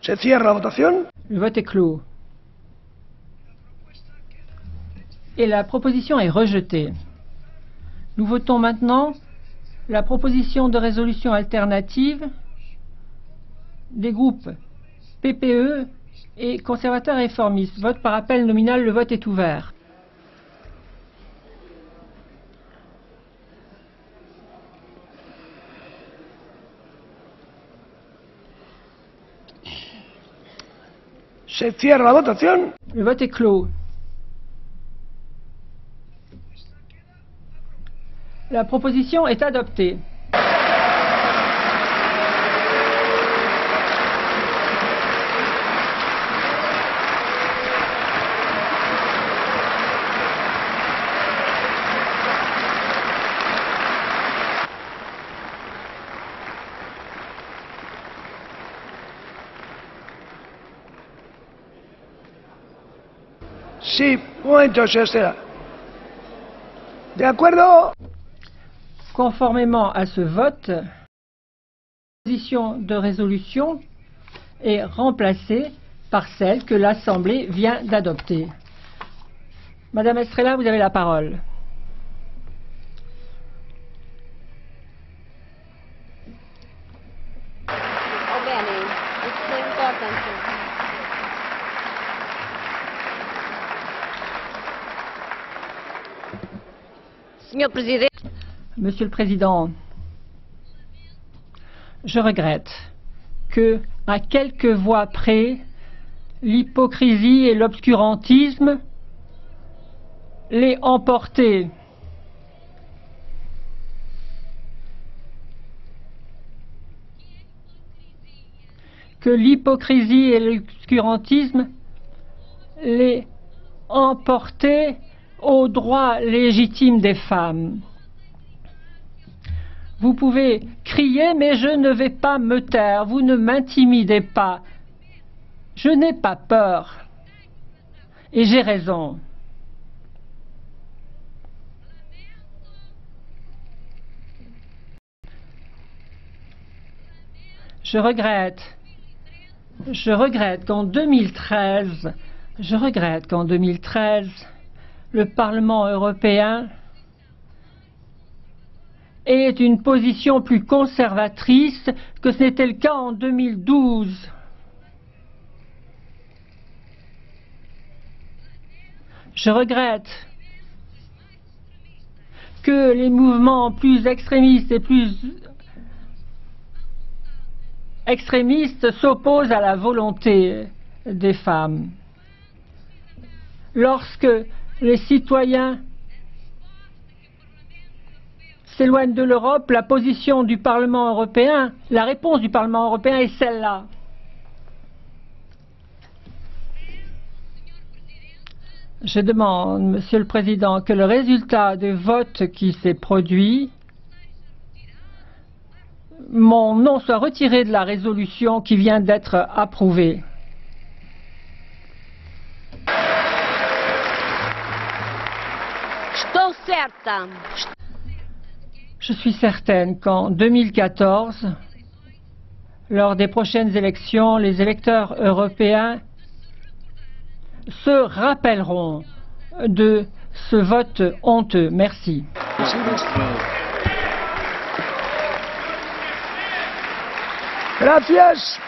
Se cierra la votación. Le vote est clos. Et la proposition est rejetée. Nous votons maintenant la proposition de résolution alternative des groupes PPE et conservateurs et réformistes. Vote par appel nominal, le vote est ouvert. Se cierra la votación. Le vote est clos. La proposition est adoptée. Sí, un momento, señor Estela. De acuerdo. Conformément à ce vote, la proposition de résolution est remplacée par celle que l'Assemblée vient d'adopter. Madame Estrela, vous avez la parole. Monsieur le Président, je regrette que, à quelques voix près, l'hypocrisie et l'obscurantisme l'aient emporté. Que l'hypocrisie et l'obscurantisme l'aient emporté aux droits légitimes des femmes. Vous pouvez crier, mais je ne vais pas me taire. Vous ne m'intimidez pas. Je n'ai pas peur. Et j'ai raison. Je regrette qu'en 2013, le Parlement européen ait une position plus conservatrice que ce n'était le cas en 2012. Je regrette que les mouvements plus extrémistes et plus extrémistes s'opposent à la volonté des femmes. Lorsque les citoyens s'éloignent de l'Europe, la position du Parlement européen, la réponse du Parlement européen est celle-là. Je demande, Monsieur le Président, que le résultat du vote qui s'est produit, mon nom soit retiré de la résolution qui vient d'être approuvée. Je suis certaine qu'en 2014, lors des prochaines élections, les électeurs européens se rappelleront de ce vote honteux. Merci. Gracias.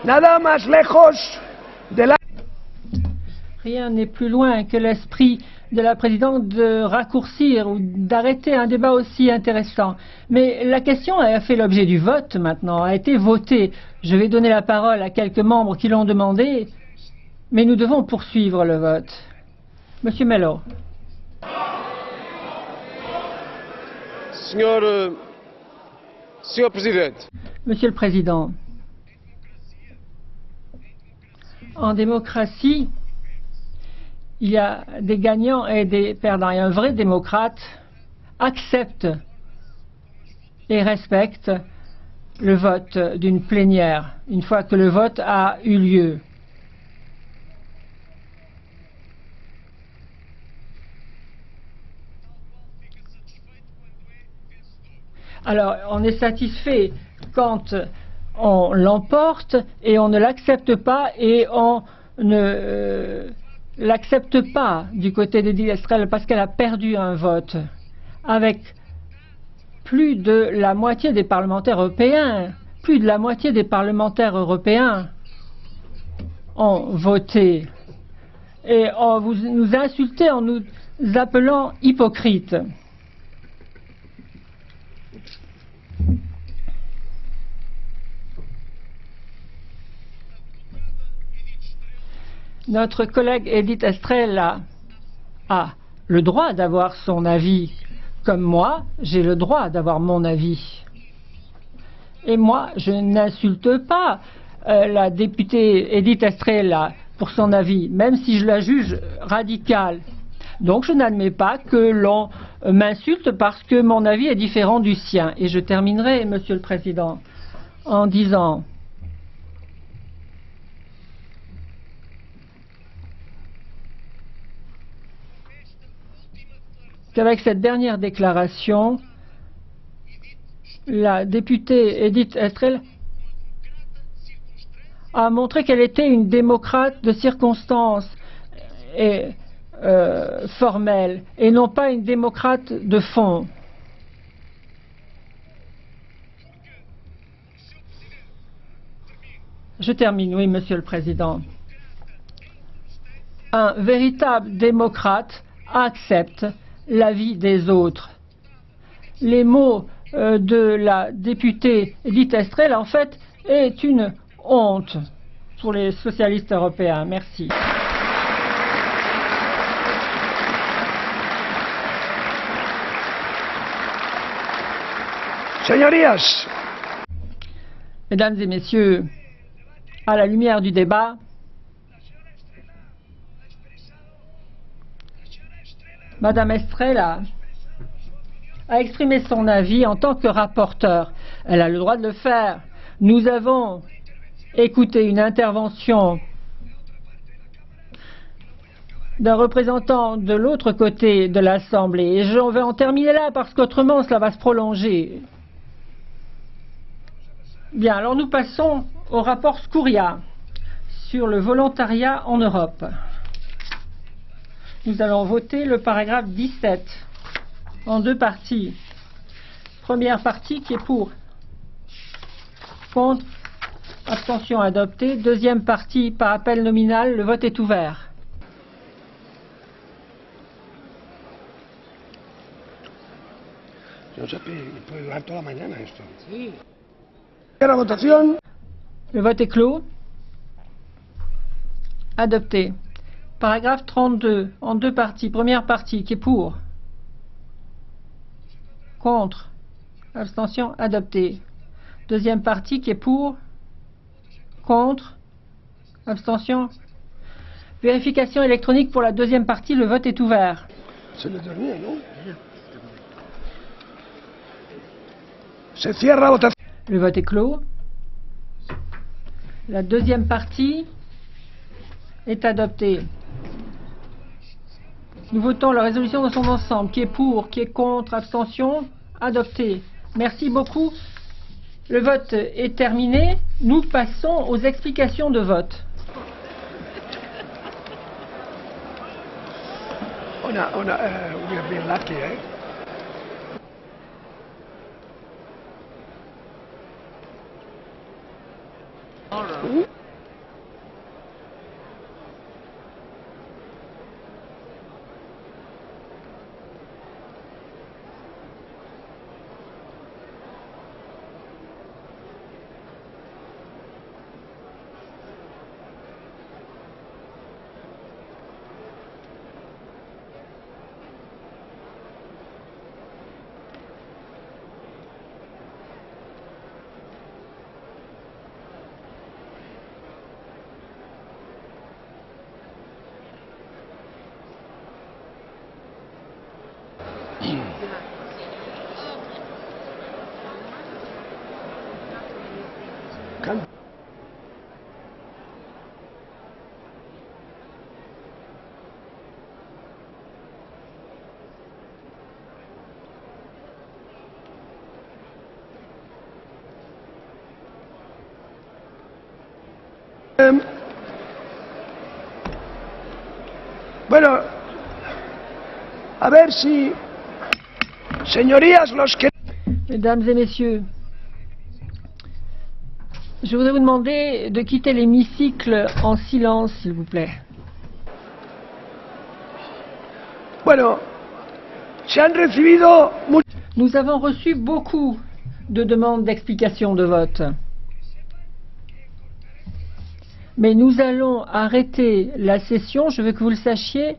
Nada más lejos de la... Rien n'est plus loin que l'esprit de la présidente de raccourcir ou d'arrêter un débat aussi intéressant. Mais la question a fait l'objet du vote maintenant, a été votée. Je vais donner la parole à quelques membres qui l'ont demandé, mais nous devons poursuivre le vote. Monsieur Mello. Senhor Presidente. Monsieur le Président, en démocratie, il y a des gagnants et des perdants. Et un vrai démocrate accepte et respecte le vote d'une plénière, une fois que le vote a eu lieu. Alors, on est satisfait quand on l'emporte et on ne l'accepte pas et on ne l'accepte pas du côté d'Edith Estrela parce qu'elle a perdu un vote. Avec plus de la moitié des parlementaires européens, plus de la moitié des parlementaires européens ont voté. Et vous nous insultez en nous appelant hypocrites. Notre collègue Edith Estrela a le droit d'avoir son avis, comme moi, j'ai le droit d'avoir mon avis. Et moi, je n'insulte pas la députée Edith Estrela pour son avis, même si je la juge radicale. Donc je n'admets pas que l'on m'insulte parce que mon avis est différent du sien. Et je terminerai, Monsieur le Président, en disant qu'avec cette dernière déclaration, la députée Edith Estrela a montré qu'elle était une démocrate de circonstance et formelle, et non pas une démocrate de fond. Je termine, oui, Monsieur le Président. Un véritable démocrate accepte l'avis des autres. Les mots de la députée Edith Estrela, en fait, est une honte pour les socialistes européens. Merci. Señorías. Mesdames et messieurs, à la lumière du débat, Madame Estrela a exprimé son avis en tant que rapporteur. Elle a le droit de le faire. Nous avons écouté une intervention d'un représentant de l'autre côté de l'Assemblée. Et je vais en terminer là parce qu'autrement cela va se prolonger. Bien, alors nous passons au rapport Scurria sur le volontariat en Europe. Nous allons voter le paragraphe 17 en deux parties. Première partie qui est pour, contre, abstention adoptée. Deuxième partie par appel nominal, le vote est ouvert. Le vote est clos. Adopté. Paragraphe 32, en deux parties. Première partie, qui est pour? Contre. Abstention, adopté. Deuxième partie, qui est pour? Contre. Abstention. Vérification électronique pour la deuxième partie. Le vote est ouvert. C'est le dernier, non? Se cierra la votación. Le vote est clos. La deuxième partie est adoptée. Nous votons la résolution dans son ensemble. Qui est pour, qui est contre, abstention, adopté. Merci beaucoup. Le vote est terminé. Nous passons aux explications de vote. We have been lucky, eh? Can- Bueno, a ver si, señorías, los que... Mesdames et messieurs, je voudrais vous demander de quitter l'hémicycle en silence, s'il vous plaît. Bueno, se han recibido... Nous avons reçu beaucoup de demandes d'explication de vote. Mais nous allons arrêter la session, je veux que vous le sachiez,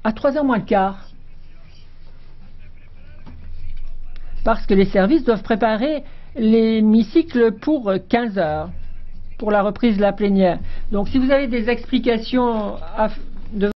à 3h moins le quart. Parce que les services doivent préparer l'hémicycle pour 15h, pour la reprise de la plénière. Donc si vous avez des explications